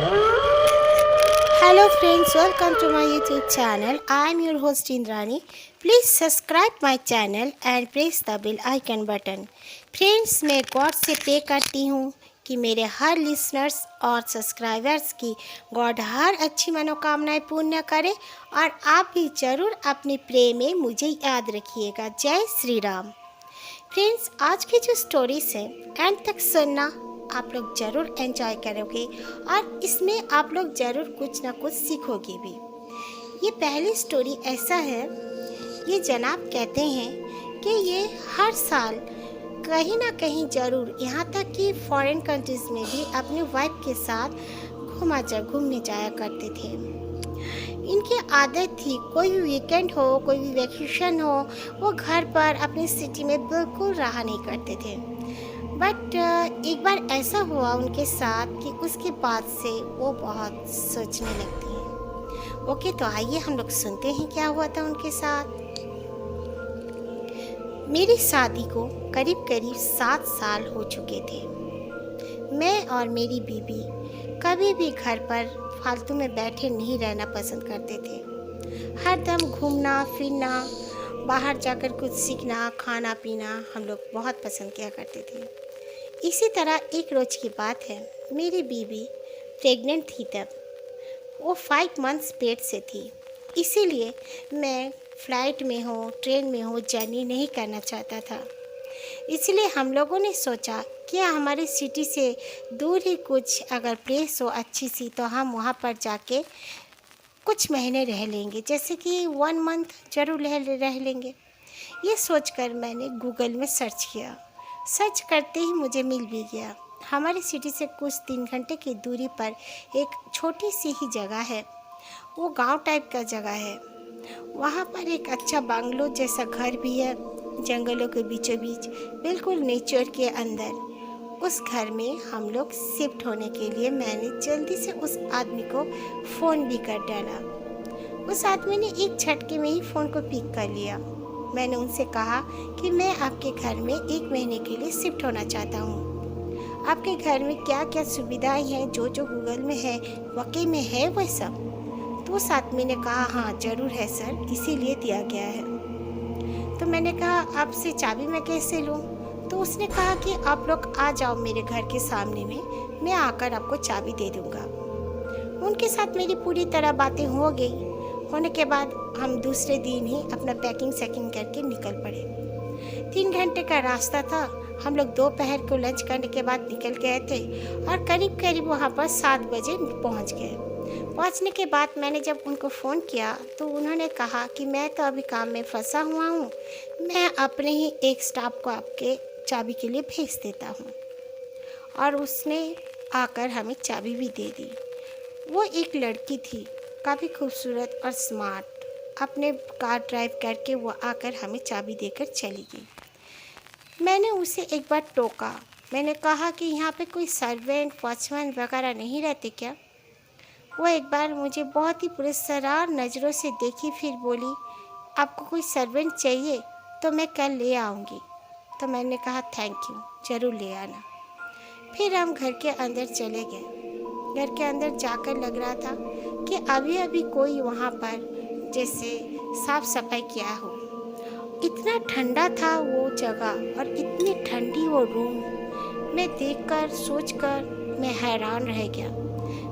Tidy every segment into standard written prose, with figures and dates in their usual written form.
Hello friends, welcome to my YouTube channel. I am your host Indrani. Please subscribe my channel and press the bell icon button. Friends, मैं God से pray करती हूँ कि मेरे हर listeners और subscribers की God हर अच्छी मनोकामनाएं पूर्ण करे और आप भी ज़रूर अपने प्रे में मुझे याद रखिएगा। जय श्री राम। फ्रेंड्स, आज की जो स्टोरीज है एंड तक सुनना, आप लोग ज़रूर एंजॉय करोगे और इसमें आप लोग ज़रूर कुछ ना कुछ सीखोगे भी। ये पहली स्टोरी ऐसा है, ये जनाब कहते हैं कि ये हर साल कहीं ना कहीं ज़रूर, यहाँ तक कि फॉरेन कंट्रीज़ में भी अपनी वाइफ के साथ घूमने जाया करते थे। इनकी आदत थी, कोई भी वीकेंड हो, कोई भी वैकेशन हो, वो घर पर अपनी सिटी में बिल्कुल रहा नहीं करते थे। बट एक बार ऐसा हुआ उनके साथ कि उसके बाद से वो बहुत सोचने लगती हैं। ओके, तो आइए हम लोग सुनते हैं क्या हुआ था उनके साथ। मेरी शादी को करीब करीब 7 साल हो चुके थे। मैं और मेरी बीवी कभी भी घर पर फालतू में बैठे नहीं रहना पसंद करते थे। हर दम घूमना फिरना, बाहर जाकर कुछ सीखना, खाना पीना हम लोग बहुत पसंद किया करते थे। इसी तरह एक रोज़ की बात है, मेरी बीवी प्रेग्नेंट थी। तब वो 5 मंथ्स पेट से थी। इसीलिए मैं फ़्लाइट में हो, ट्रेन में हो, जर्नी नहीं करना चाहता था। इसलिए हम लोगों ने सोचा कि हमारी सिटी से दूर ही कुछ अगर प्लेस हो अच्छी सी, तो हम वहाँ पर जाके कुछ महीने रह लेंगे, जैसे कि 1 मंथ ज़रूर रह लेंगे। ये सोचकर मैंने गूगल में सर्च किया। सर्च करते ही मुझे मिल भी गया। हमारी सिटी से कुछ 3 घंटे की दूरी पर एक छोटी सी ही जगह है। वो गांव टाइप का जगह है। वहाँ पर एक अच्छा बंगलो जैसा घर भी है, जंगलों के बीचों बीच, बिल्कुल नेचर के अंदर। उस घर में हम लोग शिफ्ट होने के लिए मैंने जल्दी से उस आदमी को फ़ोन भी कर डाला। उस आदमी ने एक झटके में ही फ़ोन को पिक कर लिया। मैंने उनसे कहा कि मैं आपके घर में 1 महीने के लिए शिफ्ट होना चाहता हूँ। आपके घर में क्या क्या सुविधाएं हैं, जो जो गूगल में है वाकई में है वह सब? तो उस आदमी ने कहा, हाँ ज़रूर है सर, इसीलिए दिया गया है। तो मैंने कहा, आपसे चाबी मैं कैसे लूँ? तो उसने कहा कि आप लोग आ जाओ मेरे घर के सामने में, मैं आकर आपको चाबी दे दूँगा। उनके साथ मेरी पूरी तरह बातें हो गई। होने के बाद हम दूसरे दिन ही अपना पैकिंग शैकिंग करके निकल पड़े। 3 घंटे का रास्ता था। हम लोग दोपहर को लंच करने के बाद निकल गए थे और करीब करीब वहाँ पर 7 बजे पहुँच गए। पहुँचने के बाद मैंने जब उनको फ़ोन किया तो उन्होंने कहा कि मैं तो अभी काम में फंसा हुआ हूँ, मैं अपने ही एक स्टाफ को आपके चाबी के लिए भेज देता हूँ। और उसने आकर हमें चाबी भी दे दी। वो एक लड़की थी, काफ़ी खूबसूरत और स्मार्ट। अपने कार ड्राइव करके वो आकर हमें चाबी देकर चली गई। मैंने उसे एक बार टोका। मैंने कहा कि यहाँ पे कोई सर्वेंट, वॉचमैन वगैरह नहीं रहते क्या? वो एक बार मुझे बहुत ही पुरस्कार नज़रों से देखी, फिर बोली, आपको कोई सर्वेंट चाहिए तो मैं कल ले आऊँगी। तो मैंने कहा थैंक यू, ज़रूर ले आना। फिर हम घर के अंदर चले गए। घर के अंदर जाकर लग रहा था कि अभी अभी कोई वहाँ पर जैसे साफ सफाई किया हो। इतना ठंडा था वो जगह और इतनी ठंडी वो रूम। मैं देखकर सोचकर मैं हैरान रह गया।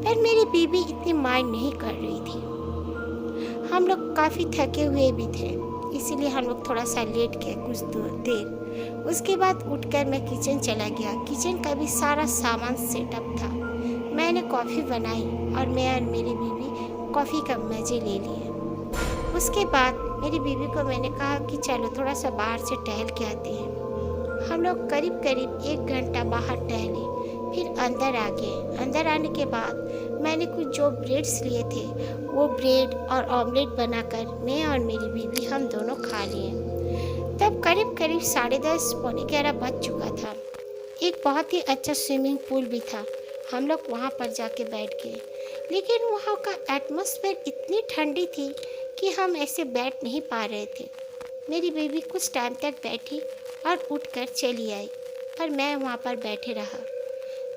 पर मेरी बीवी इतनी माइंड नहीं कर रही थी। हम लोग काफ़ी थके हुए भी थे, इसीलिए हम लोग थोड़ा सा लेट गए कुछ देर। उसके बाद उठकर मैं किचन चला गया। किचन का भी सारा सामान सेटअप था। मैंने कॉफ़ी बनाई और मैं और मेरी बीवी कॉफ़ी का मज़े ले लिए। उसके बाद मेरी बीवी को मैंने कहा कि चलो थोड़ा सा बाहर से टहल के आते हैं। हम लोग करीब करीब 1 घंटा बाहर टहले, फिर अंदर आ गए। अंदर आने के बाद मैंने कुछ जो ब्रेड्स लिए थे वो ब्रेड और ऑमलेट बनाकर मैं और मेरी बीवी हम दोनों खा लिए। तब करीब करीब 10:30 पौने 11 बज चुका था। एक बहुत ही अच्छा स्विमिंग पूल भी था। हम लोग वहाँ पर जाके बैठ गए, लेकिन वहाँ का एटमॉस्फेयर इतनी ठंडी थी कि हम ऐसे बैठ नहीं पा रहे थे। मेरी बेबी कुछ टाइम तक बैठी और उठकर चली आई और मैं वहाँ पर बैठे रहा।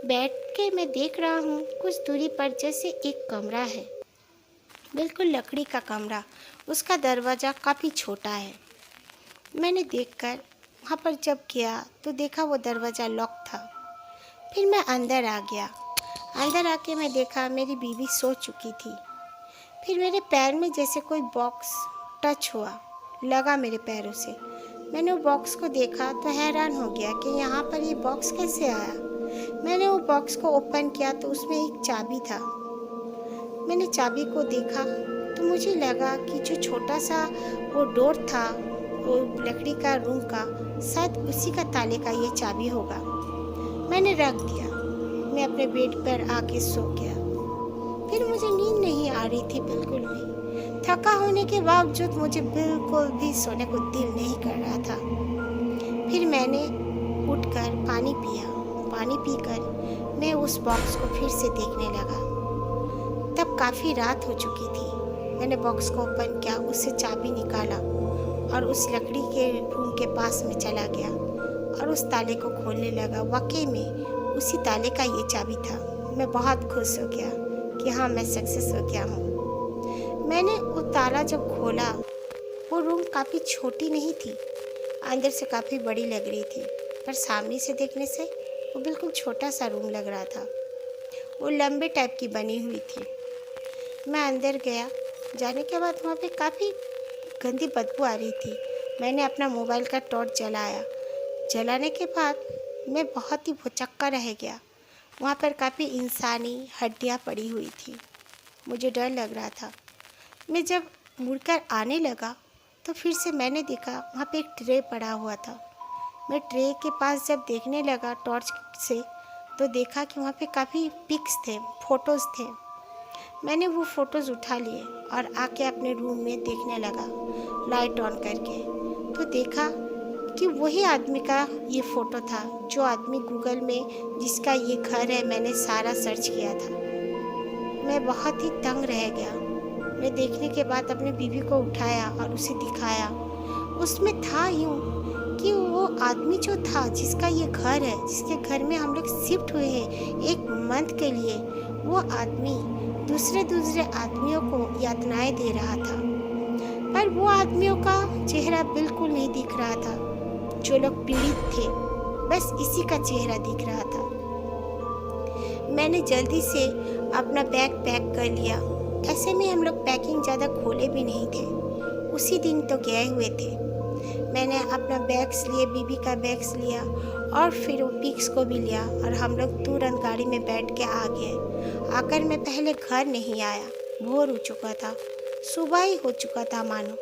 बैठ के मैं देख रहा हूँ कुछ दूरी पर जैसे एक कमरा है, बिल्कुल लकड़ी का कमरा। उसका दरवाज़ा काफ़ी छोटा है। मैंने देखकर वहाँ पर जब गया तो देखा वो दरवाज़ा लॉक था। फिर मैं अंदर आ गया। अंदर आके मैं देखा मेरी बीवी सो चुकी थी। फिर मेरे पैर में जैसे कोई बॉक्स टच हुआ, लगा मेरे पैरों से। मैंने वो बॉक्स को देखा तो हैरान हो गया कि यहाँ पर ये बॉक्स कैसे आया। मैंने वो बॉक्स को ओपन किया तो उसमें एक चाबी था। मैंने चाबी को देखा तो मुझे लगा कि जो छोटा सा वो डोर था, वो लकड़ी का रूम का, शायद उसी का ताले का ये चाबी होगा। मैंने रख दिया। मैं अपने बेड पर आके सो गया। फिर मुझे नींद नहीं आ रही थी बिल्कुल भी। थका होने के बावजूद मुझे बिल्कुल भी सोने को दिल नहीं कर रहा था। फिर मैंने उठकर पानी पिया। पानी पीकर मैं उस बॉक्स को फिर से देखने लगा। तब काफ़ी रात हो चुकी थी। मैंने बॉक्स को ओपन किया, उससे चाबी निकाला और उस लकड़ी के रूम के पास में चला गया और उस ताले को खोलने लगा। वाकई में उसी ताले का ये चाबी था। मैं बहुत खुश हो गया कि हाँ, मैं सक्सेस हो गया हूँ। मैंने वो ताला जब खोला, वो रूम काफ़ी छोटी नहीं थी, अंदर से काफ़ी बड़ी लग रही थी, पर सामने से देखने से वो बिल्कुल छोटा सा रूम लग रहा था। वो लंबे टाइप की बनी हुई थी। मैं अंदर गया। जाने के बाद वहाँ पे काफ़ी गंदी बदबू आ रही थी। मैंने अपना मोबाइल का टॉर्च जलाया। जलाने के बाद मैं बहुत ही भौचक्का रह गया। वहाँ पर काफ़ी इंसानी हड्डियाँ पड़ी हुई थी। मुझे डर लग रहा था। मैं जब मुड़कर आने लगा तो फिर से मैंने देखा वहाँ पे एक ट्रे पड़ा हुआ था। मैं ट्रे के पास जब देखने लगा टॉर्च से तो देखा कि वहाँ पे काफ़ी पिक्स थे, फ़ोटोज़ थे। मैंने वो फ़ोटोज़ उठा लिए और आके अपने रूम में देखने लगा लाइट ऑन करके। तो देखा कि वही आदमी का ये फ़ोटो था, जो आदमी गूगल में जिसका ये घर है मैंने सारा सर्च किया था। मैं बहुत ही तंग रह गया। मैं देखने के बाद अपने बीवी को उठाया और उसे दिखाया। उसमें था यूँ कि वो आदमी जो था, जिसका ये घर है, जिसके घर में हम लोग शिफ्ट हुए हैं 1 मंथ के लिए, वो आदमी दूसरे आदमियों को यातनाएं दे रहा था। पर वो आदमियों का चेहरा बिल्कुल नहीं दिख रहा था। जो लोग पीड़ित थे, बस इसी का चेहरा दिख रहा था। मैंने जल्दी से अपना बैग पैक कर लिया। ऐसे में हम लोग पैकिंग ज़्यादा खोले भी नहीं थे, उसी दिन तो गए हुए थे। मैंने अपना बैग्स लिए, बीबी का बैग्स लिया और फिर वो पिक्स को भी लिया और हम लोग तुरंत गाड़ी में बैठ के आ गए। आकर मैं पहले घर नहीं आया, भोर हो चुका था, सुबह ही हो चुका था मानो।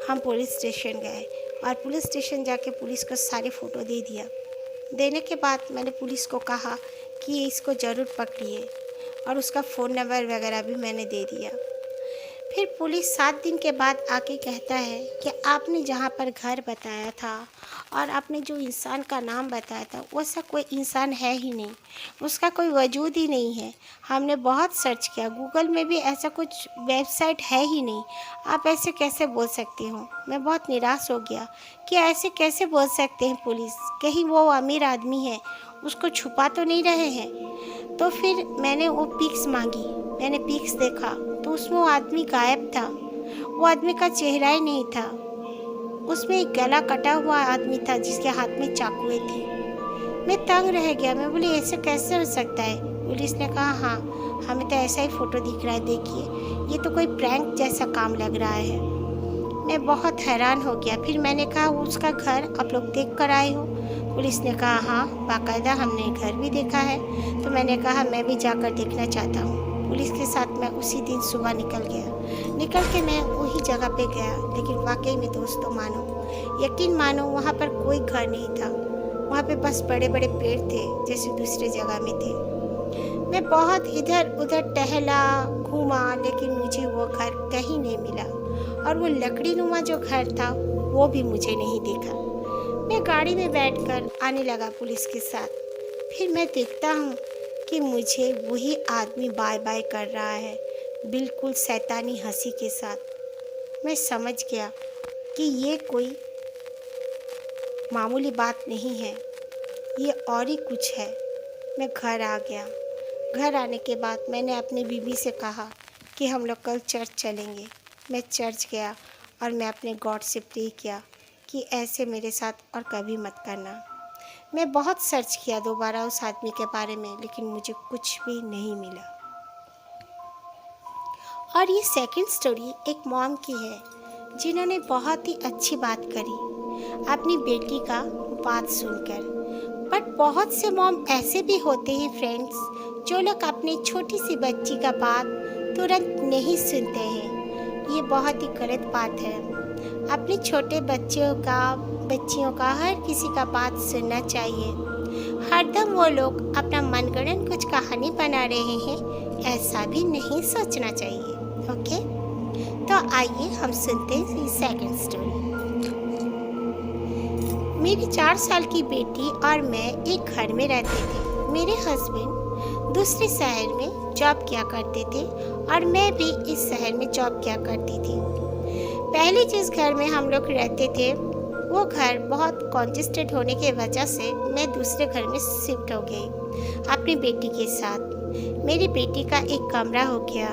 हम पुलिस स्टेशन गए और पुलिस स्टेशन जाके पुलिस को सारे फ़ोटो दे दिया। देने के बाद मैंने पुलिस को कहा कि इसको ज़रूर पकड़िए और उसका फ़ोन नंबर वगैरह भी मैंने दे दिया। फिर पुलिस 7 दिन के बाद आके कहता है कि आपने जहाँ पर घर बताया था और आपने जो इंसान का नाम बताया था, वैसा कोई इंसान है ही नहीं, उसका कोई वजूद ही नहीं है। हमने बहुत सर्च किया, गूगल में भी ऐसा कुछ वेबसाइट है ही नहीं। आप ऐसे कैसे बोल सकते हो? मैं बहुत निराश हो गया कि ऐसे कैसे बोल सकते हैं पुलिस, कहीं वो अमीर आदमी है, उसको छुपा तो नहीं रहे हैं। तो फिर मैंने वो पिक्स मांगी। मैंने पिक्स देखा तो उसमें वो आदमी गायब था। वो आदमी का चेहरा ही नहीं था। उसमें एक गला कटा हुआ आदमी था जिसके हाथ में चाकुएं थी। मैं तंग रह गया। मैं बोली ऐसे कैसे हो सकता है? पुलिस ने कहा हाँ, हमें तो ऐसा ही फ़ोटो दिख रहा है, देखिए ये तो कोई प्रैंक जैसा काम लग रहा है। मैं बहुत हैरान हो गया। फिर मैंने कहा उसका घर आप लोग देख कर आए हो? पुलिस ने कहा हाँ, बाकायदा हमने घर भी देखा है। तो मैंने कहा मैं भी जाकर देखना चाहता हूँ। पुलिस के साथ मैं उसी दिन सुबह निकल के मैं वही जगह पे गया। लेकिन वाकई में दोस्तों, मानो यकीन मानो, वहाँ पर कोई घर नहीं था। वहाँ पे बस बड़े बड़े पेड़ थे जैसे दूसरे जगह में थे। मैं बहुत इधर उधर टहला घूमा, लेकिन मुझे वो घर कहीं नहीं मिला और वो लकड़ी नुमा जो घर था वो भी मुझे नहीं दिखा। मैं गाड़ी में बैठकर आने लगा पुलिस के साथ। फिर मैं देखता हूँ कि मुझे वही आदमी बाय बाय कर रहा है, बिल्कुल शैतानी हंसी के साथ। मैं समझ गया कि ये कोई मामूली बात नहीं है, ये और ही कुछ है। मैं घर आ गया। घर आने के बाद मैंने अपनी बीवी से कहा कि हम लोग कल चर्च चलेंगे। मैं चर्च गया और मैं अपने गॉड से प्रे किया कि ऐसे मेरे साथ और कभी मत करना। मैं बहुत सर्च किया दोबारा उस आदमी के बारे में, लेकिन मुझे कुछ भी नहीं मिला। और ये सेकंड स्टोरी एक मॉम की है जिन्होंने बहुत ही अच्छी बात करी अपनी बेटी का बात सुनकर। बट बहुत से मॉम ऐसे भी होते हैं फ्रेंड्स, जो लोग अपनी छोटी सी बच्ची का बात तुरंत नहीं सुनते हैं। ये बहुत ही गलत बात है। अपने छोटे बच्चियों का हर किसी का बात सुनना चाहिए। हरदम वो लोग अपना मनगढ़ंत कुछ कहानी बना रहे हैं, ऐसा भी नहीं सोचना चाहिए। ओके, तो आइए हम सुनते हैं सेकंड स्टोरी। मेरी 4 साल की बेटी और मैं एक घर में रहते थे। मेरे हस्बैंड दूसरे शहर में जॉब किया करते थे और मैं भी इस शहर में जॉब किया करती थी। पहले जिस घर में हम लोग रहते थे वो घर बहुत कॉन्जेस्टेड होने की वजह से मैं दूसरे घर में शिफ्ट हो गई अपनी बेटी के साथ। मेरी बेटी का एक कमरा हो गया।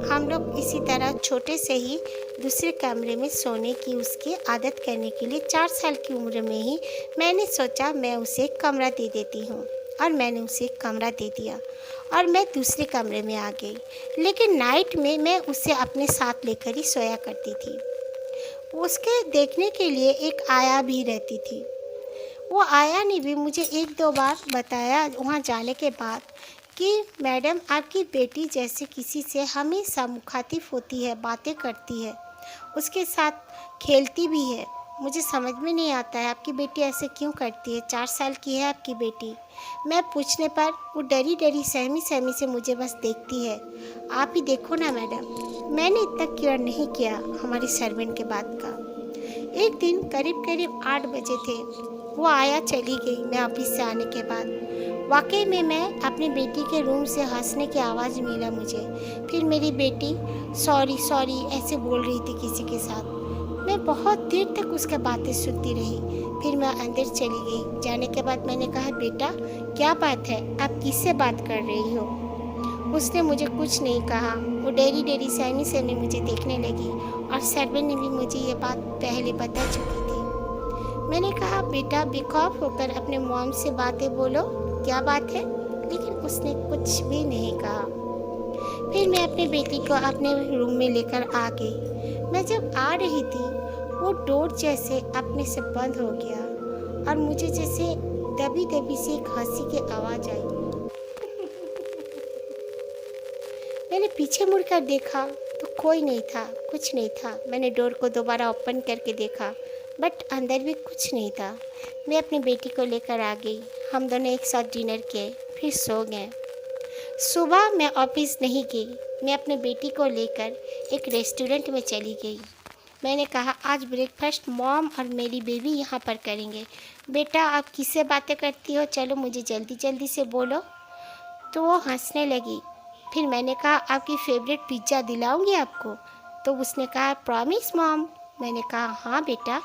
हम लोग इसी तरह छोटे से ही दूसरे कमरे में सोने की उसकी आदत करने के लिए 4 साल की उम्र में ही मैंने सोचा मैं उसे एक कमरा दे देती हूँ, और मैंने उसे एक कमरा दे दिया और मैं दूसरे कमरे में आ गई। लेकिन नाइट में मैं उसे अपने साथ लेकर ही सोया करती थी। उसके देखने के लिए एक आया भी रहती थी। वो आया ने भी मुझे 1-2 बार बताया वहाँ जाने के बाद कि मैडम आपकी बेटी जैसे किसी से हमेशा मुखातिब होती है, बातें करती है, उसके साथ खेलती भी है। मुझे समझ में नहीं आता है आपकी बेटी ऐसे क्यों करती है। 4 साल की है आपकी बेटी। मैं पूछने पर वो डरी डरी सहमी सहमी से मुझे बस देखती है। आप ही देखो ना मैडम। मैंने इतना केयर नहीं किया हमारी सर्वेंट के बात का। एक दिन करीब 8 बजे थे, वो आया चली गई मैं ऑफिस से आने के बाद। वाकई में मैं अपनी बेटी के रूम से हंसने की आवाज़ मिला मुझे। फिर मेरी बेटी सॉरी सॉरी ऐसे बोल रही थी किसी के साथ। मैं बहुत देर तक उसकी बातें सुनती रही। फिर मैं अंदर चली गई। जाने के बाद मैंने कहा बेटा क्या बात है, आप किससे बात कर रही हो। उसने मुझे कुछ नहीं कहा। वो डेरी डेरी सहमी सहमी मुझे देखने लगी और सर्वेंट ने भी मुझे ये बात पहले बता चुकी थी। मैंने कहा बेटा बेखौफ होकर अपने मॉम से बातें बोलो, क्या बात है। लेकिन उसने कुछ भी नहीं कहा। फिर मैं अपनी बेटी को अपने रूम में लेकर आ गई। मैं जब आ रही थी वो डोर जैसे अपने से बंद हो गया और मुझे जैसे दबी दबी से एक हंसी की आवाज़ आई। मैंने पीछे मुड़कर देखा तो कोई नहीं था, कुछ नहीं था। मैंने डोर को दोबारा ओपन करके देखा बट अंदर भी कुछ नहीं था। मैं अपनी बेटी को लेकर आ गई। हम दोनों एक साथ डिनर किए, फिर सो गए। सुबह मैं ऑफिस नहीं गई। मैं अपने बेटी को लेकर एक रेस्टोरेंट में चली गई। मैंने कहा आज ब्रेकफास्ट मॉम और मेरी बेबी यहाँ पर करेंगे। बेटा आप किससे बातें करती हो, चलो मुझे जल्दी जल्दी से बोलो। तो वो हंसने लगी। फिर मैंने कहा आपकी फेवरेट पिज़्ज़ा दिलाऊंगी आपको। तो उसने कहा प्रॉमिस मॉम। मैंने कहा हाँ बेटा।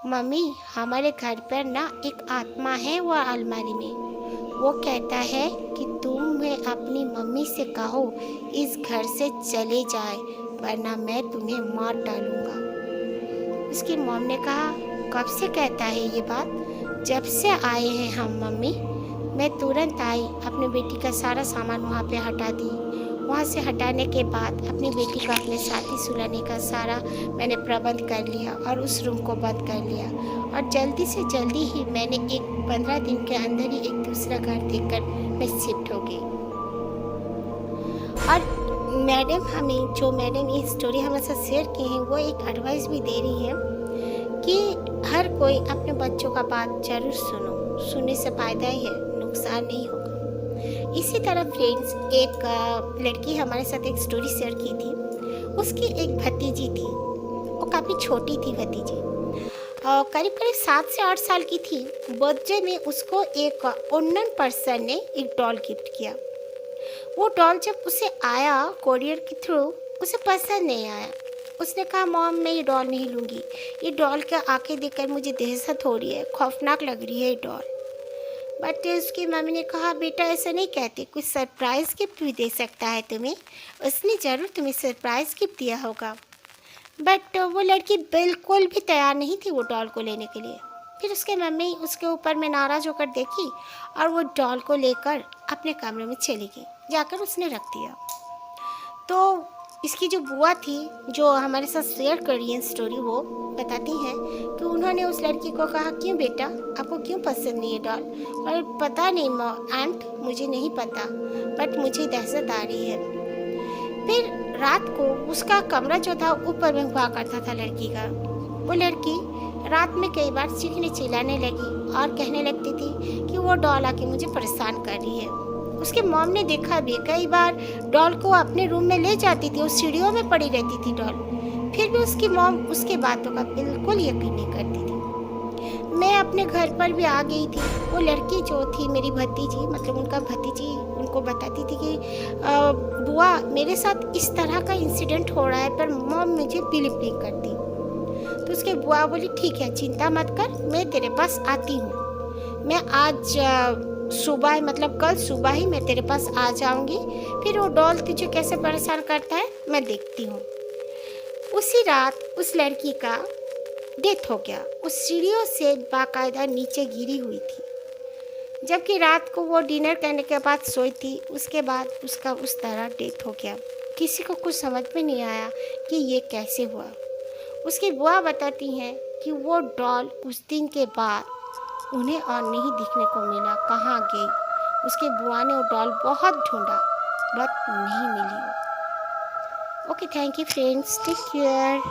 मम्मी हमारे घर पर ना एक आत्मा है वो अलमारी में। वो कहता है कि तुम्हें अपनी मम्मी से कहो इस घर से चले जाए वरना मैं तुम्हें मार डालूंगा। उसकी मॉम ने कहा कब से कहता है ये बात। जब से आए हैं हम मम्मी। मैं तुरंत आई, अपनी बेटी का सारा सामान वहाँ पे हटा दी। वहाँ से हटाने के बाद अपनी बेटी को अपने साथ ही सुलाने का सारा मैंने प्रबंध कर लिया और उस रूम को बंद कर लिया। और जल्दी से जल्दी ही मैंने 15 दिन के अंदर ही एक दूसरा घर देखकर मैं शिफ्ट हो गई। और मैडम ये स्टोरी हमारे साथ शेयर की है, वो एक एडवाइस भी दे रही है कि हर कोई अपने बच्चों का बात जरूर सुनो। सुनने से फ़ायदा ही है, नुकसान नहीं होगा। इसी तरह फ्रेंड्स एक लड़की हमारे साथ एक स्टोरी शेयर की थी। उसकी एक भतीजी थी, वो काफ़ी छोटी थी भतीजी, करीब 7 से 8 साल की थी। बर्थडे में उसको एक अननोन पर्सन ने एक डॉल गिफ्ट किया। वो डॉल जब उसे आया कोरियर के थ्रू उसे पसंद नहीं आया। उसने कहा मॉम मैं ये डॉल नहीं लूँगी। ये डॉल के आंखें देखकर मुझे दहशत हो रही है, खौफनाक लग रही है ये डॉल। बट उसकी मम्मी ने कहा बेटा ऐसा नहीं कहते, कुछ सरप्राइज़ गिफ्ट भी दे सकता है तुम्हें। उसने ज़रूर तुम्हें सरप्राइज़ गिफ्ट दिया होगा। बट वो लड़की बिल्कुल भी तैयार नहीं थी वो डॉल को लेने के लिए। फिर उसके मम्मी उसके ऊपर में नाराज़ होकर देखी और वो डॉल को लेकर अपने कमरे में चली गई। जाकर उसने रख दिया। तो इसकी जो बुआ थी, जो हमारे साथ शेयर कर रही है स्टोरी, वो बताती हैं कि उन्होंने उस लड़की को कहा, क्यों बेटा, आपको क्यों पसंद नहीं है डॉल? और पता नहीं आंट, मुझे नहीं पता, बट मुझे दहशत आ रही है। फिर रात को उसका कमरा जो था ऊपर में हुआ करता था लड़की का। वो लड़की रात में कई बार चीखने चिल्लाने लगी और कहने लगती थी कि वो डॉल आके मुझे परेशान कर रही है। उसके मॉम ने देखा भी, कई बार डॉल को अपने रूम में ले जाती थी, उस सीढ़ियों में पड़ी रहती थी डॉल। फिर भी उसकी मॉम उसके बातों का बिल्कुल यकीन नहीं करती थी। मैं अपने घर पर भी आ गई थी। वो लड़की जो थी मेरी भतीजी, मतलब उनका भतीजी, उनको बताती थी कि बुआ मेरे साथ इस तरह का इंसिडेंट हो रहा है, पर मॉम मुझे बिलीव नहीं करती। तो उसके बुआ बोली, ठीक है चिंता मत कर, मैं तेरे पास आती हूँ। मैं आज सुबह, मतलब कल सुबह ही मैं तेरे पास आ जाऊँगी। फिर वो डॉल तुझे कैसे परेशान करता है मैं देखती हूँ। उसी रात उस लड़की का डेथ हो गया। उस सीढ़ियों से बाकायदा नीचे गिरी हुई थी। जबकि रात को वो डिनर करने के बाद सोई थी, उसके बाद उसका उस तरह डेथ हो गया। किसी को कुछ समझ में नहीं आया कि ये कैसे हुआ। उसकी बुआ बताती हैं कि वो डॉल उस दिन के बाद उन्हें और नहीं दिखने को मिला, कहाँ गई। उसकी बुआ ने वो डॉल बहुत ढूंढा, बट नहीं मिली। Okay, thank you friends, take care.